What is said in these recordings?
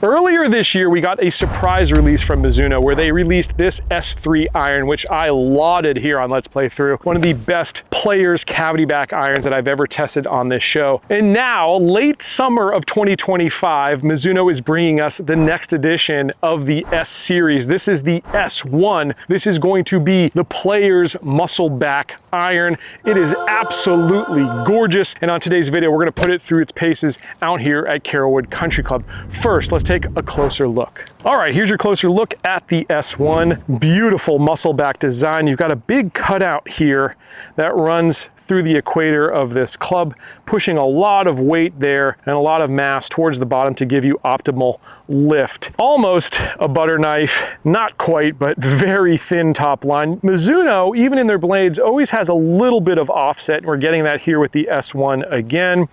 Earlier this year, we got a surprise release from Mizuno where they released this S3 iron, which I lauded here on Let's Play Through. One of the best players cavity back irons that I've ever tested on this show. And now, late summer of 2025, Mizuno is bringing us the next edition of the S series. This is the S1. This is going to be the player's muscle back iron. It is absolutely gorgeous. And on today's video, we're gonna put it through its paces out here at Carrollwood Country Club. First, let's take a closer look. All right, here's your closer look at the S1. Beautiful muscle back design. You've got a big cutout here that runs through the equator of this club, pushing a lot of weight there and a lot of mass towards the bottom to give you optimal lift. Almost a butter knife, not quite, but very thin top line. Mizuno, even in their blades, always has a little bit of offset. We're getting that here with the S1 again.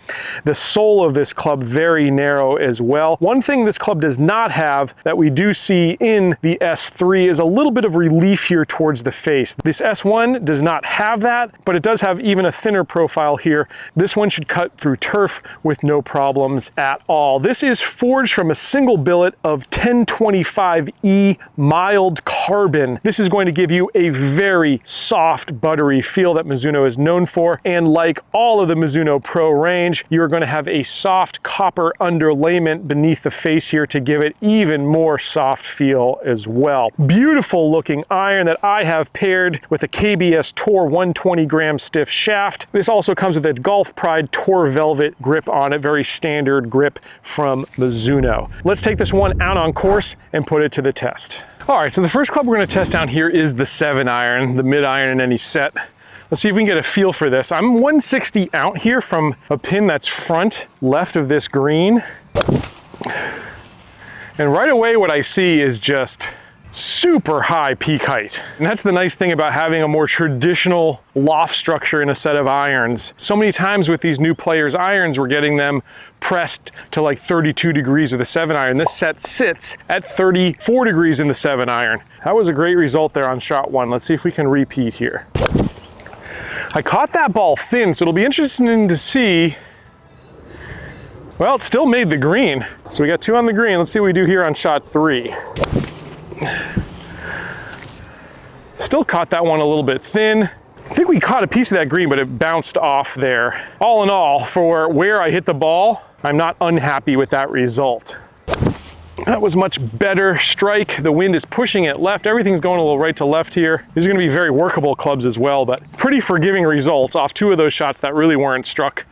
The sole of this club, very narrow as well. One thing this club does not have that we do see in the S3 is a little bit of relief here towards the face. This S1 does not have that, but it does have even a thinner profile here. This one should cut through turf with no problems at all. This is forged from a single billet of 1025E mild carbon. This is going to give you a very soft, buttery feel that Mizuno is known for. And like all of the Mizuno Pro range, you're going to have a soft copper underlayment beneath the face here to give it even more soft feel as well. Beautiful looking iron that I have paired with a KBS Tour 120 gram stiff shaft. This also comes with a Golf Pride Tour Velvet grip on it, very standard grip from Mizuno. Let's take this one out on course and put it to the test. All right, so the first club we're going to test down here is the 7 iron, the mid iron in any set. Let's see if we can get a feel for this. I'm 160 out here from a pin that's front left of this green. And right away what I see is just super high peak height. And that's the nice thing about having a more traditional loft structure in a set of irons. So many times with these new players' irons, we're getting them pressed to like 32 degrees with a 7 iron. This set sits at 34 degrees in the 7 iron. That was a great result there on shot 1. Let's see if we can repeat here. I caught that ball thin, so it'll be interesting to see. Well, it still made the green. So we got 2 on the green. Let's see what we do here on shot 3. Still caught that one a little bit thin. I think we caught a piece of that green, but it bounced off there. All in all, for where I hit the ball, I'm not unhappy with that result. That was much better strike. The wind is pushing it left. Everything's going a little right to left here. These are going to be very workable clubs as well, but pretty forgiving results off 2 of those shots that really weren't struck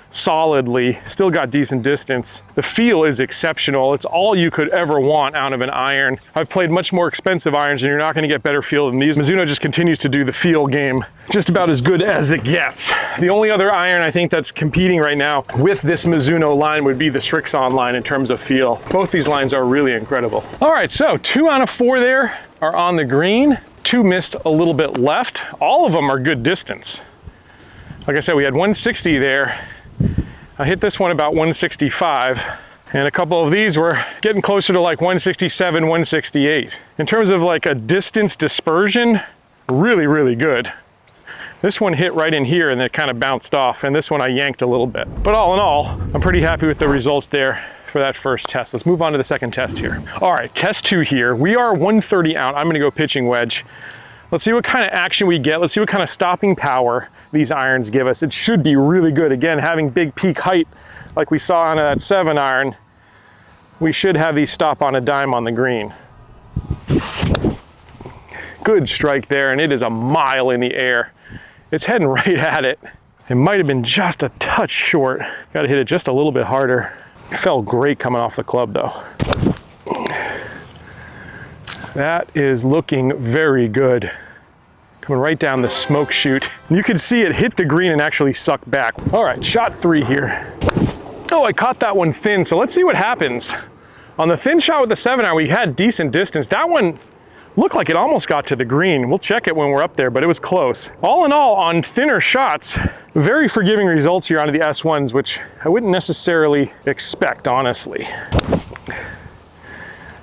solidly. Still got decent distance. The feel is exceptional. It's all you could ever want out of an iron. I've played much more expensive irons and you're not going to get better feel than these. Mizuno just continues to do the feel game just about as good as it gets. The only other iron I think that's competing right now with this Mizuno line would be the Srixon line in terms of feel. Both these lines are really incredible. All right, so 2 out of 4 there are on the green. 2 missed a little bit left. All of them are good distance. Like I said, we had 160 there. I hit this one about 165, and a couple of these were getting closer to like 167, 168. In terms of like a distance dispersion, really, really good. This one hit right in here and then it kind of bounced off, and this one I yanked a little bit. But all in all, I'm pretty happy with the results there for that first test. Let's move on to the second test here. All right, test 2 here. We are 130 out. I'm gonna go pitching wedge. Let's see what kind of action we get. Let's see what kind of stopping power these irons give us. It should be really good. Again, having big peak height like we saw on that 7 iron, we should have these stop on a dime on the green. Good strike there, and it is a mile in the air. It's heading right at it. It might have been just a touch short. Got to hit it just a little bit harder. It felt great coming off the club though. That is looking very good. Coming right down the smoke chute. You can see it hit the green and actually suck back. All right, shot 3 here. Oh, I caught that one thin, so let's see what happens. On the thin shot with the 7 iron, we had decent distance. That one looked like it almost got to the green. We'll check it when we're up there, but it was close. All in all, on thinner shots, very forgiving results here onto the S1s, which I wouldn't necessarily expect, honestly.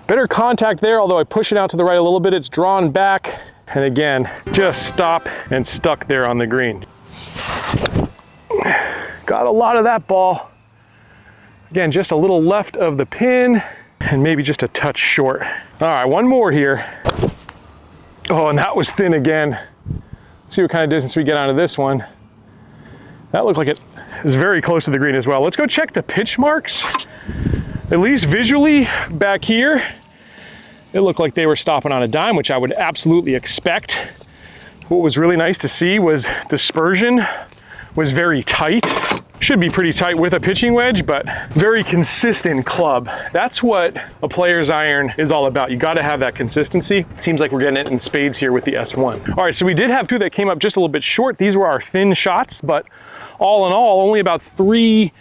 Better contact there, although I push it out to the right a little bit, it's drawn back. And again, just stop and stuck there on the green. Got a lot of that ball. Again, just a little left of the pin. and maybe just a touch short. All right, one more here. Oh, and that was thin again. Let's see what kind of distance we get onto this one. That looked like it is very close to the green as well. Let's go check the pitch marks. At least visually back here, it looked like they were stopping on a dime, which I would absolutely expect. What was really nice to see was dispersion was very tight. Should be pretty tight with a pitching wedge, but very consistent club. That's what a player's iron is all about. You got to have that consistency. Seems like we're getting it in spades here with the S1. All right, so we did have two that came up just a little bit short. These were our thin shots, but all in all, only about 3-4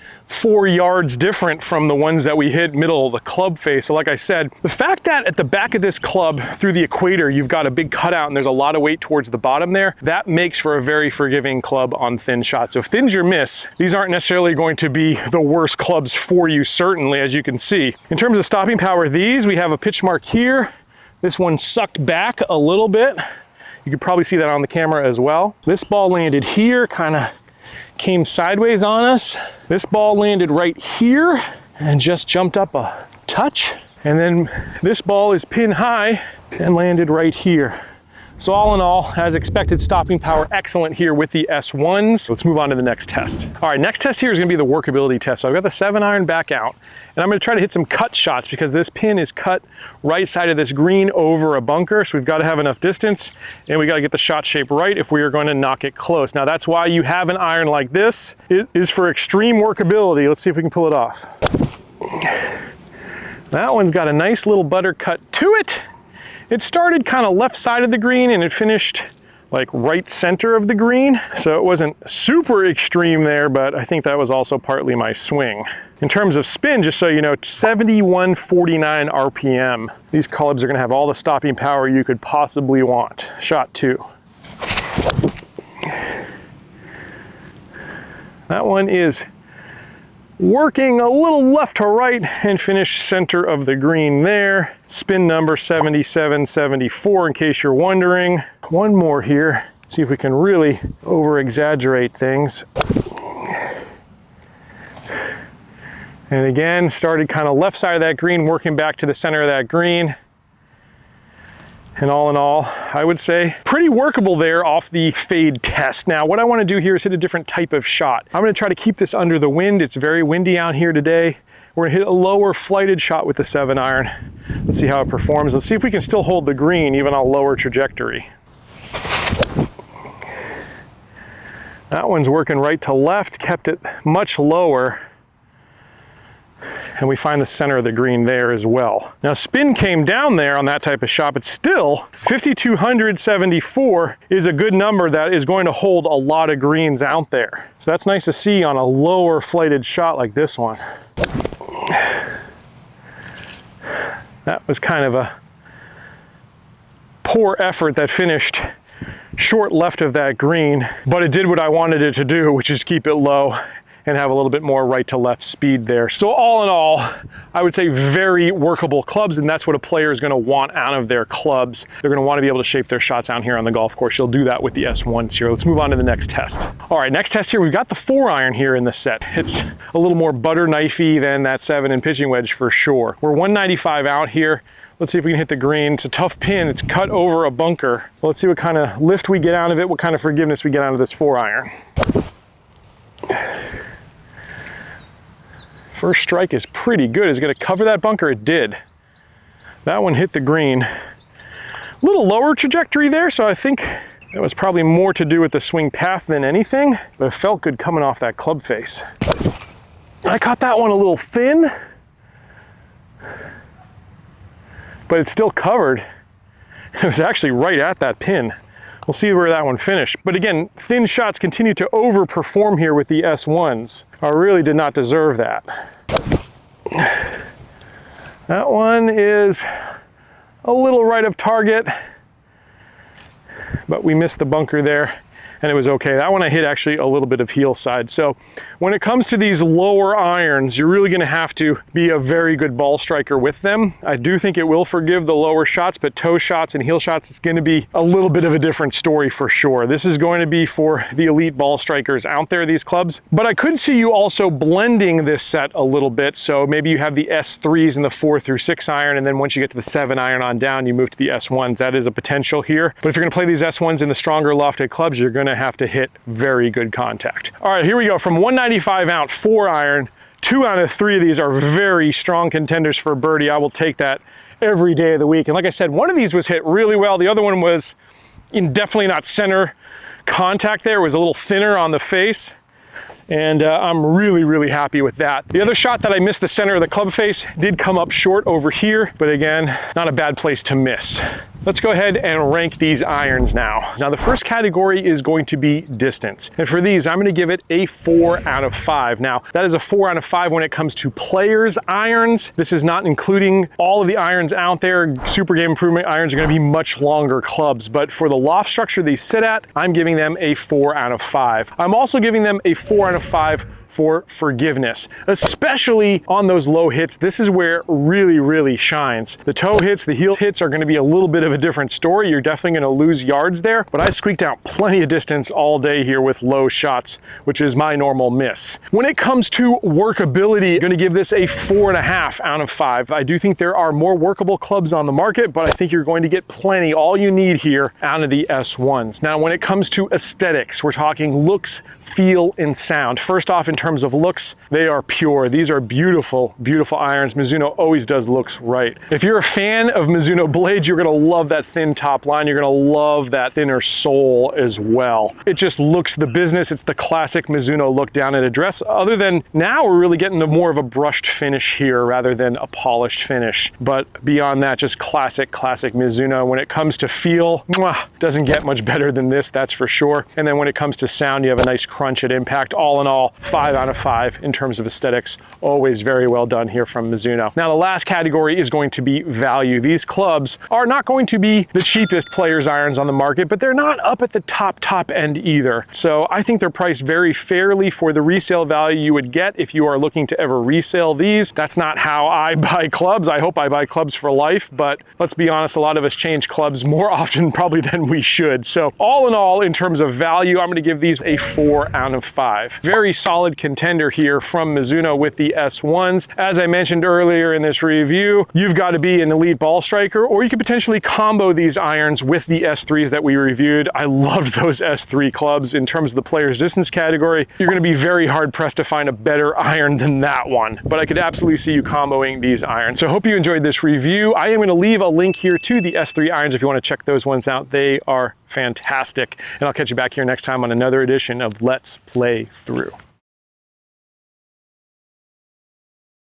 yards different from the ones that we hit middle of the club face. So like I said, the fact that at the back of this club through the equator, you've got a big cutout and there's a lot of weight towards the bottom there, that makes for a very forgiving club on thin shots. So if thin's your miss, these aren't necessarily going to be the worst clubs for you, certainly, as you can see. In terms of stopping power, these, we have a pitch mark here. This one sucked back a little bit. You could probably see that on the camera as well. This ball landed here, kind of came sideways on us. This ball landed right here and just jumped up a touch. And then this ball is pin high and landed right here. So all in all, as expected, stopping power excellent here with the S1s. Let's move on to the next test. All right, next test here is gonna be the workability test. So I've got the 7-iron back out, and I'm gonna try to hit some cut shots because this pin is cut right side of this green over a bunker. So we've gotta have enough distance, and we gotta get the shot shape right if we are gonna knock it close. Now that's why you have an iron like this. It is for extreme workability. Let's see if we can pull it off. That one's got a nice little butter cut to it. It started kind of left side of the green and it finished like right center of the green. So it wasn't super extreme there, but I think that was also partly my swing. In terms of spin, just so you know, 7149 RPM. These clubs are gonna have all the stopping power you could possibly want. Shot 2. That one is working a little left to right and finish center of the green there. Spin number 7774 in case you're wondering. One more here. See if we can really over exaggerate things. And again, started kind of left side of that green, working back to the center of that green. And all in all, I would say pretty workable there off the fade test. Now, what I want to do here is hit a different type of shot. I'm going to try to keep this under the wind. It's very windy out here today. We're going to hit a lower flighted shot with the 7-iron. Let's see how it performs. Let's see if we can still hold the green even on a lower trajectory. That one's working right to left, kept it much lower. And we find the center of the green there as well. Now spin came down there on that type of shot, but still 5,274 is a good number that is going to hold a lot of greens out there. So that's nice to see on a lower flighted shot like this one. That was kind of a poor effort that finished short left of that green, but it did what I wanted it to do, which is keep it low and have a little bit more right to left speed there. So all in all, I would say very workable clubs, and that's what a player is gonna want out of their clubs. They're gonna wanna be able to shape their shots out here on the golf course. You'll do that with the S1s here. Let's move on to the next test. All right, next test here, we've got the 4-iron here in the set. It's a little more butter knifey than that 7 and pitching wedge for sure. We're 195 out here. Let's see if we can hit the green. It's a tough pin, it's cut over a bunker. Well, let's see what kind of lift we get out of it, what kind of forgiveness we get out of this 4-iron. First strike is pretty good. Is it gonna cover that bunker? It did. That one hit the green. A little lower trajectory there, so I think that was probably more to do with the swing path than anything, but it felt good coming off that club face. I caught that one a little thin, but it's still covered. It was actually right at that pin. We'll see where that one finished. But again, thin shots continue to overperform here with the S1s. I really did not deserve that. That one is a little right of target, but we missed the bunker there. and it was okay. That one I hit actually a little bit of heel side. So when it comes to these lower irons, you're really gonna have to be a very good ball striker with them. I do think it will forgive the lower shots, but toe shots and heel shots, it's gonna be a little bit of a different story for sure. This is going to be for the elite ball strikers out there, these clubs. But I could see you also blending this set a little bit. So maybe you have the S3s and the 4 through 6 iron, and then once you get to the 7 iron on down, you move to the S1s. That is a potential here. But if you're gonna play these S1s in the stronger lofted clubs, you're gonna have to hit very good contact. All right, here we go. From 195 out, 4 iron, 2 out of 3 of these are very strong contenders for birdie. I will take that every day of the week. And like I said, one of these was hit really well. The other one was definitely not center contact there. It was a little thinner on the face. And I'm really, really happy with that. The other shot that I missed the center of the club face did come up short over here, but again, not a bad place to miss. Let's go ahead and rank these irons now. Now the first category is going to be distance. And for these, I'm gonna give it a 4 out of 5. Now, that is a 4 out of 5 when it comes to players' irons. This is not including all of the irons out there. Super Game Improvement irons are gonna be much longer clubs, but for the loft structure they sit at, I'm giving them a 4 out of 5. I'm also giving them a 4 out of 5 for forgiveness, especially on those low hits. This is where it really, really shines. The toe hits, the heel hits are gonna be a little bit of a different story. You're definitely gonna lose yards there, but I squeaked out plenty of distance all day here with low shots, which is my normal miss. When it comes to workability, I'm gonna give this a 4.5 out of 5. I do think there are more workable clubs on the market, but I think you're going to get plenty, all you need here out of the S1s. Now, when it comes to aesthetics, we're talking looks, feel, and sound. First off, in terms of looks, they are pure. These are beautiful, beautiful irons. Mizuno always does looks right. If you're a fan of Mizuno blades, you're gonna love that thin top line. You're gonna love that thinner sole as well. It just looks the business. It's the classic Mizuno look down at address. Other than now, we're really getting to more of a brushed finish here rather than a polished finish. But beyond that, just classic Mizuno. When it comes to feel, doesn't get much better than this, that's for sure. And then when it comes to sound, you have a nice crunch at impact. All in all, 5 out of 5 in terms of aesthetics. Always very well done here from Mizuno. Now the last category is going to be value. These clubs are not going to be the cheapest players irons on the market, but they're not up at the top end either. So I think they're priced very fairly for the resale value you would get if you are looking to ever resell these. That's not how I buy clubs. I hope I buy clubs for life, but let's be honest, a lot of us change clubs more often probably than we should. So all in all, in terms of value, I'm gonna give these a 4 out of 5. Very solid contender here from Mizuno with the S1s. As I mentioned earlier in this review, you've got to be an elite ball striker, or you could potentially combo these irons with the S3s that we reviewed. I loved those S3 clubs. In terms of the player's distance category, you're going to be very hard pressed to find a better iron than that one, but I could absolutely see you comboing these irons. So I hope you enjoyed this review. I am going to leave a link here to the S3 irons if you want to check those ones out. They are fantastic. And I'll catch you back here next time on another edition of Let's Play Through.